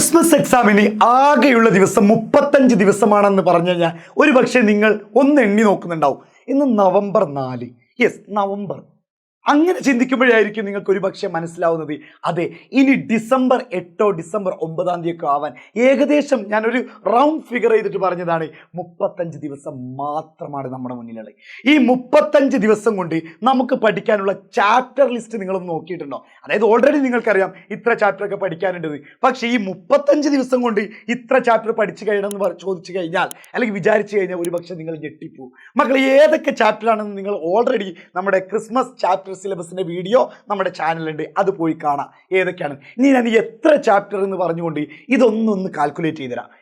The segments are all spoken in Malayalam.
ക്രിസ്മസ് എക്സാമിന് ആകെയുള്ള ദിവസം 35 ദിവസമാണെന്ന് പറഞ്ഞു കഴിഞ്ഞാൽ ഒരു പക്ഷേ നിങ്ങൾ ഒന്ന് എണ്ണി നോക്കുന്നുണ്ടാവും. ഇന്ന് നവംബർ 4. Yes, November. അങ്ങനെ ചിന്തിക്കുമ്പോഴായിരിക്കും നിങ്ങൾക്ക് ഒരു പക്ഷേ മനസ്സിലാവുന്നത്, അതെ, ഇനി ഡിസംബർ 8 ഡിസംബർ 9 ആവാൻ ഏകദേശം ഞാനൊരു റൗണ്ട് ഫിഗർ ചെയ്തിട്ട് പറഞ്ഞതാണ് 35 ദിവസം മാത്രമാണ് നമ്മുടെ മുന്നിലുള്ളത്. ഈ 35 ദിവസം കൊണ്ട് നമുക്ക് പഠിക്കാനുള്ള ചാപ്റ്റർ ലിസ്റ്റ് നിങ്ങളൊന്ന് നോക്കിയിട്ടുണ്ടോ? അതായത് ഓൾറെഡി നിങ്ങൾക്കറിയാം ഇത്ര ചാപ്റ്റർ ഒക്കെ പഠിക്കാനുണ്ടെന്ന്. പക്ഷേ ഈ 35 ദിവസം കൊണ്ട് ഇത്ര ചാപ്റ്റർ പഠിച്ചു കഴിയണമെന്ന് ചോദിച്ചു കഴിഞ്ഞാൽ അല്ലെങ്കിൽ വിചാരിച്ചു കഴിഞ്ഞാൽ ഒരു പക്ഷേ നിങ്ങൾ ഞെട്ടിപ്പോവും. മക്കൾ, ഏതൊക്കെ ചാപ്റ്റർ ആണെന്ന് നിങ്ങൾ ഓൾറെഡി നമ്മുടെ ക്രിസ്മസ് ചാപ്റ്റർ സിലബസിന്റെ വീഡിയോ നമ്മുടെ ചാനലുണ്ട്, അത് പോയി കാണാം ഏതൊക്കെയാണ്. ഇനി ഞാൻ എത്ര ചാപ്റ്റർ എന്ന് പറഞ്ഞുകൊണ്ട് ഇതൊന്നൊന്ന് കാൽക്കുലേറ്റ് ചെയ്ത് തരാം.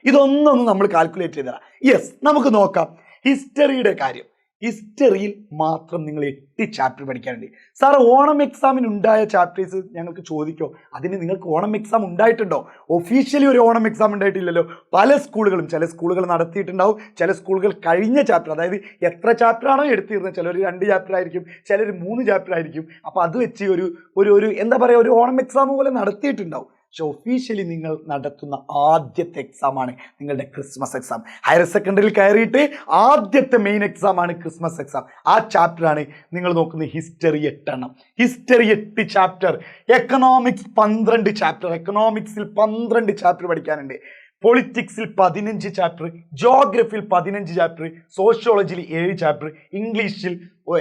നമ്മൾ കാൽക്കുലേറ്റ് ചെയ്ത് തരാം. യെസ്, നമുക്ക് നോക്കാം. ഹിസ്റ്ററിയുടെ കാര്യം. ഹിസ്റ്ററിയിൽ മാത്രം നിങ്ങൾ 8 ചാപ്റ്റർ പഠിക്കാനുണ്ട്. സാർ, ഓണം എക്സാമിന് ഉണ്ടായ ചാപ്റ്റേഴ്സ് ഞങ്ങൾക്ക് ചോദിക്കോ? അതിന് നിങ്ങൾക്ക് ഓണം എക്സാം ഉണ്ടായിട്ടുണ്ടോ? ഒഫീഷ്യലി ഒരു ഓണം എക്സാം ഉണ്ടായിട്ടില്ലല്ലോ. പല സ്കൂളുകളും, ചില സ്കൂളുകൾ നടത്തിയിട്ടുണ്ടാവും, ചില സ്കൂളുകൾ കഴിഞ്ഞ ചാപ്റ്റർ, അതായത് എത്ര ചാപ്റ്റർ ആണോ എടുത്തിരുന്നത്, ചിലർ 2 ചാപ്റ്റർ ആയിരിക്കും, ചിലർ 3 ചാപ്റ്റർ ആയിരിക്കും. അപ്പോൾ അത് വെച്ച് ഒരു എന്താ പറയുക, ഒരു ഓണം എക്സാം പോലെ നടത്തിയിട്ടുണ്ടാവും. പക്ഷെ ഒഫീഷ്യലി നിങ്ങൾ നടത്തുന്ന ആദ്യത്തെ എക്സാമാണ് നിങ്ങളുടെ ക്രിസ്മസ് എക്സാം. ഹയർ സെക്കൻഡറിയിൽ കയറിയിട്ട് ആദ്യത്തെ മെയിൻ എക്സാമാണ് ക്രിസ്മസ് എക്സാം. ആ ചാപ്റ്ററാണ് നിങ്ങൾ നോക്കുന്നത്. ഹിസ്റ്ററി 8 എണ്ണം. History 8 chapter. Economics 12 chapter. എക്കണോമിക്സിൽ 12 ചാപ്റ്റർ പഠിക്കാനുണ്ട്. പൊളിറ്റിക്സിൽ 15 ചാപ്റ്റർ, ജോഗ്രഫിയിൽ 15 ചാപ്റ്റർ, സോഷ്യോളജിയിൽ 7 ചാപ്റ്റർ, ഇംഗ്ലീഷിൽ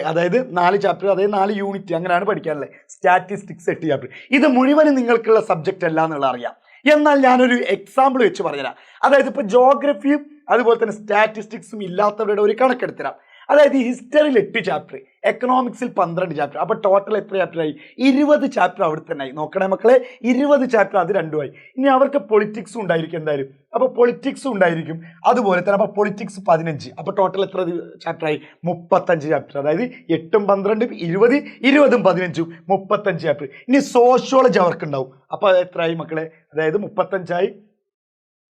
അതായത് 4 ചാപ്റ്റർ, അതായത് 4 യൂണിറ്റ്, അങ്ങനെയാണ് പഠിക്കാനുള്ളത്. Statistics 8 chapter. ഇത് മുഴുവനും നിങ്ങൾക്കുള്ള സബ്ജക്റ്റ് അല്ല എന്നുള്ള അറിയാം. എന്നാൽ ഞാനൊരു എക്സാമ്പിൾ വെച്ച് പറഞ്ഞുതരാം. അതായത് ഇപ്പോൾ ജോഗ്രഫിയും അതുപോലെ തന്നെ സ്റ്റാറ്റിസ്റ്റിക്സും ഇല്ലാത്തവരുടെ ഒരു കണക്കെടുത്തരാം. അതായത് ഈ ഹിസ്റ്ററിയിൽ 8 ചാപ്റ്റർ, എക്കണോമിക്സിൽ 12 ചാപ്റ്റർ. അപ്പോൾ ടോട്ടൽ എത്ര ചാപ്റ്ററായി? 20 ചാപ്റ്റർ അവിടെ തന്നെ ആയി. നോക്കണേ മക്കളെ, 20 ചാപ്റ്റർ, അത് 2 ആയി. ഇനി അവർക്ക് പൊളിറ്റിക്സും ഉണ്ടായിരിക്കും എന്തായാലും. അപ്പോൾ പൊളിറ്റിക്സും ഉണ്ടായിരിക്കും അതുപോലെ തന്നെ. അപ്പോൾ പൊളിറ്റിക്സ് 15. അപ്പോൾ ടോട്ടൽ എത്ര ചാപ്റ്ററായി? 35 ചാപ്റ്റർ. അതായത് 8ഉം 12ഉം 20, 20ഉം 15ഉം 35 ചാപ്റ്റർ. ഇനി സോഷ്യോളജി അവർക്ക് ഉണ്ടാവും. അപ്പോൾ എത്രയായി മക്കളെ? അതായത് 35ആയി,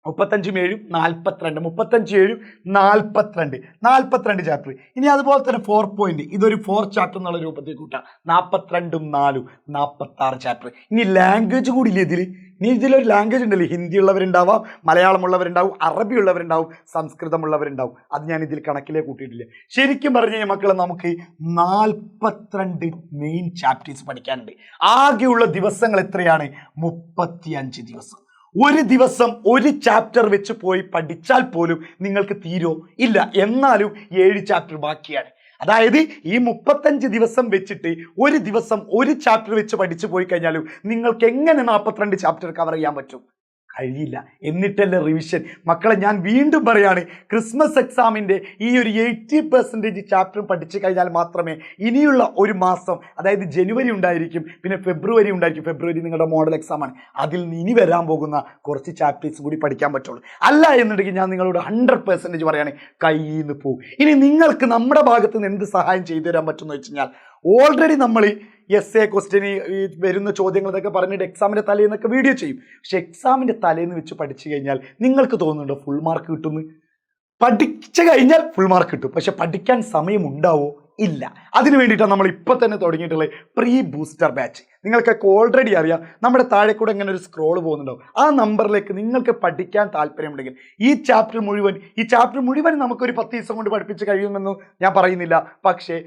35ഉം 7ഉം 42, 35 7 42 ചാപ്റ്റർ. ഇനി അതുപോലെ തന്നെ 4 പോയിന്റ്, ഇതൊരു 4 ചാപ്റ്റർ എന്നുള്ള രൂപത്തിൽ കൂട്ടാം. 42ഉം 4ഉം 46 ചാപ്റ്റർ. ഇനി ലാംഗ്വേജ് കൂടി ഇല്ല ഇതിൽ. ഇനി ഇതിലൊരു ലാംഗ്വേജ് ഉണ്ടല്ലോ, ഹിന്ദി ഉള്ളവരുണ്ടാവാം, മലയാളം ഉള്ളവരുണ്ടാവും, അറബി ഉള്ളവരുണ്ടാവും, സംസ്കൃതം ഉള്ളവരുണ്ടാവും. അത് ഞാൻ ഇതിൽ കണക്കിലേക്ക് കൂട്ടിയിട്ടില്ല. ശരിക്കും പറഞ്ഞു കഴിഞ്ഞാൽ മക്കളെ, നമുക്ക് 42 മെയിൻ ചാപ്റ്റേഴ്സ് പഠിക്കാനുണ്ട്. ആകെയുള്ള ദിവസങ്ങൾ എത്രയാണ്? 35 ദിവസം. ഒരു ദിവസം ഒരു ചാപ്റ്റർ വെച്ച് പോയി പഠിച്ചാൽ പോലും നിങ്ങൾക്ക് തീരോ? ഇല്ല. എന്നാലും 7 ചാപ്റ്റർ ബാക്കിയാണ്. അതായത് ഈ 35 ദിവസം വെച്ചിട്ട് ഒരു ദിവസം ഒരു ചാപ്റ്റർ വെച്ച് പഠിച്ചു പോയി കഴിഞ്ഞാലും നിങ്ങൾക്ക് എങ്ങനെ 42 ചാപ്റ്റർ കവർ ചെയ്യാൻ പറ്റും? കഴിയില്ല. എന്നിട്ടല്ലേ റിവിഷൻ. മക്കളെ, ഞാൻ വീണ്ടും പറയാണ്, ക്രിസ്മസ് എക്സാമിൻ്റെ ഈ ഒരു 80% ചാപ്റ്റർ പഠിച്ചു കഴിഞ്ഞാൽ മാത്രമേ ഇനിയുള്ള ഒരു മാസം, അതായത് ജനുവരി ഉണ്ടായിരിക്കും, പിന്നെ ഫെബ്രുവരി ഉണ്ടായിരിക്കും. ഫെബ്രുവരി നിങ്ങളുടെ മോഡൽ എക്സാമാണ്. അതിൽ ഇനി വരാൻ പോകുന്ന കുറച്ച് ചാപ്റ്റേഴ്സ് കൂടി പഠിക്കാൻ പറ്റുള്ളൂ. അല്ല എന്നുണ്ടെങ്കിൽ ഞാൻ നിങ്ങളോട് 100% പറയാണ്, കയ്യിൽ നിന്ന് പോകും. ഇനി നിങ്ങൾക്ക് നമ്മുടെ ഭാഗത്ത് നിന്ന് എന്ത് സഹായം ചെയ്തു തരാൻ പറ്റുമെന്ന് വെച്ച് കഴിഞ്ഞാൽ, ഓൾറെഡി നമ്മൾ എസ് എ ക്വസ്റ്റ്യന് വരുന്ന ചോദ്യങ്ങൾ എന്നൊക്കെ പറഞ്ഞിട്ട് എക്സാമിൻ്റെ തലേന്നൊക്കെ വീഡിയോ ചെയ്യും. പക്ഷെ എക്സാമിൻ്റെ തലേന്ന് വെച്ച് പഠിച്ചു കഴിഞ്ഞാൽ നിങ്ങൾക്ക് തോന്നുന്നുണ്ടോ ഫുൾ മാർക്ക് കിട്ടുമെന്ന്? പഠിച്ചു കഴിഞ്ഞാൽ ഫുൾ മാർക്ക് കിട്ടും, പക്ഷെ പഠിക്കാൻ സമയം ഉണ്ടാവോ? ഇല്ല. അതിന് വേണ്ടിയിട്ടാണ് നമ്മൾ ഇപ്പോൾ തന്നെ തുടങ്ങിയിട്ടുള്ളത് പ്രീ ബൂസ്റ്റർ ബാച്ച്. നിങ്ങൾക്കൊക്കെ ഓൾറെഡി അറിയാം, നമ്മുടെ താഴെ കൂടെ ഇങ്ങനെ ഒരു സ്ക്രോൾ പോകുന്നുണ്ടാവും. ആ നമ്പറിലേക്ക് നിങ്ങൾക്ക് പഠിക്കാൻ താല്പര്യമുണ്ടെങ്കിൽ ഈ ചാപ്റ്റർ മുഴുവൻ നമുക്കൊരു 10 ദിവസം കൊണ്ട് പഠിപ്പിച്ച് കഴിയുമെന്ന് ഞാൻ പറയുന്നില്ല. പക്ഷേ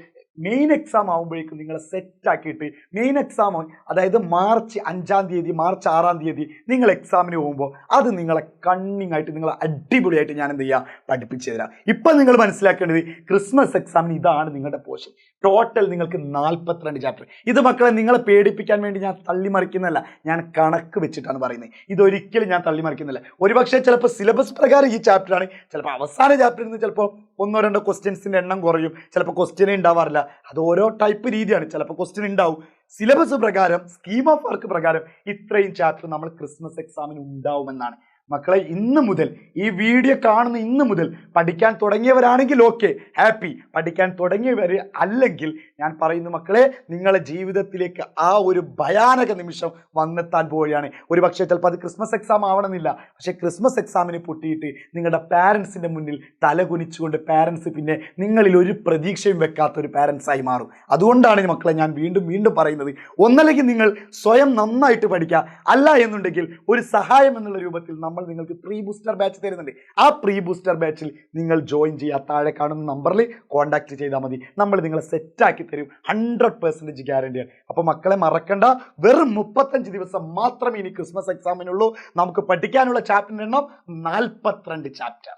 മെയിൻ എക്സാം ആകുമ്പോഴേക്കും നിങ്ങളെ സെറ്റാക്കിയിട്ട്, മെയിൻ എക്സാം അതായത് മാർച്ച് 5-ാം തീയതി, മാർച്ച് 6-ാം തീയതി നിങ്ങൾ എക്സാമിന് പോകുമ്പോൾ അത് നിങ്ങളെ കണ്ണിങ് ആയിട്ട്, നിങ്ങളെ അടിപൊളിയായിട്ട് ഞാൻ എന്ത് ചെയ്യാം, പഠിപ്പിച്ചു തരാം. ഇപ്പം നിങ്ങൾ മനസ്സിലാക്കേണ്ടത്, ക്രിസ്മസ് എക്സാമിന് ഇതാണ് നിങ്ങളുടെ പോർഷൻ. ടോട്ടൽ നിങ്ങൾക്ക് 42 ചാപ്റ്റർ. ഇത് മക്കളെ നിങ്ങളെ പേടിപ്പിക്കാൻ വേണ്ടി ഞാൻ തള്ളിമറിക്കുന്നതല്ല, ഞാൻ കണക്ക് വെച്ചിട്ടാണ് പറയുന്നത്. ഇതൊരിക്കലും ഞാൻ തള്ളിമറിക്കുന്നില്ല. ഒരുപക്ഷെ ചിലപ്പോൾ സിലബസ് പ്രകാരം ഈ ചാപ്റ്ററാണ്, ചിലപ്പോൾ അവസാന ചാപ്റ്ററിൽ നിന്ന് ചിലപ്പോൾ 1-2 ക്വസ്റ്റ്യൻസിൻ്റെ എണ്ണം കുറയും, ചിലപ്പോൾ ക്വസ്റ്റ്യനേ ഉണ്ടാവാറില്ല. അത് ഓരോ ടൈപ്പ് രീതിയാണ്. ചിലപ്പോൾ ക്വസ്റ്റ്യൻ ഉണ്ടാവും. സിലബസ് പ്രകാരം, സ്കീം ഓഫ് വർക്ക് പ്രകാരം ഇത്രയും ചാപ്റ്റർ നമ്മൾ ക്രിസ്മസ് എക്സാമിന് ഉണ്ടാവുമെന്നാണ്. മക്കളെ ഇന്ന് മുതൽ ഈ വീഡിയോ കാണുന്ന ഇന്ന് മുതൽ പഠിക്കാൻ തുടങ്ങിയവരാണെങ്കിൽ ഓക്കെ, ഹാപ്പി. പഠിക്കാൻ തുടങ്ങിയവർ അല്ലെങ്കിൽ ഞാൻ പറയുന്നു മക്കളെ, നിങ്ങളുടെ ജീവിതത്തിലേക്ക് ആ ഒരു ഭയാനക നിമിഷം വന്നെത്താൻ പോവുകയാണ്. ഒരു പക്ഷേ ചിലപ്പോൾ അത് ക്രിസ്മസ് എക്സാം ആവണമെന്നില്ല. പക്ഷേ ക്രിസ്മസ് എക്സാമിന് പൊട്ടിയിട്ട് നിങ്ങളുടെ പാരൻസിൻ്റെ മുന്നിൽ തലകുനിച്ചുകൊണ്ട് പാരൻസ് പിന്നെ നിങ്ങളിൽ ഒരു പ്രതീക്ഷയും വെക്കാത്ത ഒരു പാരൻസായി മാറും. അതുകൊണ്ടാണ് മക്കളെ ഞാൻ വീണ്ടും വീണ്ടും പറയുന്നത്, ഒന്നല്ലെങ്കിൽ നിങ്ങൾ സ്വയം നന്നായിട്ട് പഠിക്കുക, അല്ല എന്നുണ്ടെങ്കിൽ ഒരു സഹായം എന്നുള്ള രൂപത്തിൽ നമ്മൾ നിങ്ങൾക്ക് പ്രീ ബൂസ്റ്റർ ബാച്ച് തരുന്നുണ്ട്. ആ പ്രീ ബൂസ്റ്റർ ബാച്ചിൽ നിങ്ങൾ ജോയിൻ ചെയ്യുക. താഴെ കാണുന്ന നമ്പറിൽ കോൺടാക്ട് ചെയ്താൽ മതി. നമ്മൾ നിങ്ങളെ സെറ്റാക്കി തരും. 100% ഗ്യാരണ്ടിയാണ്. അപ്പോൾ മക്കളെ മറക്കണ്ട, വെറും 35 ദിവസം മാത്രമേ ഇനി ക്രിസ്മസ് എക്സാമിനുള്ളൂ. നമുക്ക് പഠിക്കാനുള്ള ചാപ്റ്ററിൻ്റെ എണ്ണം 42 ചാപ്റ്റർ.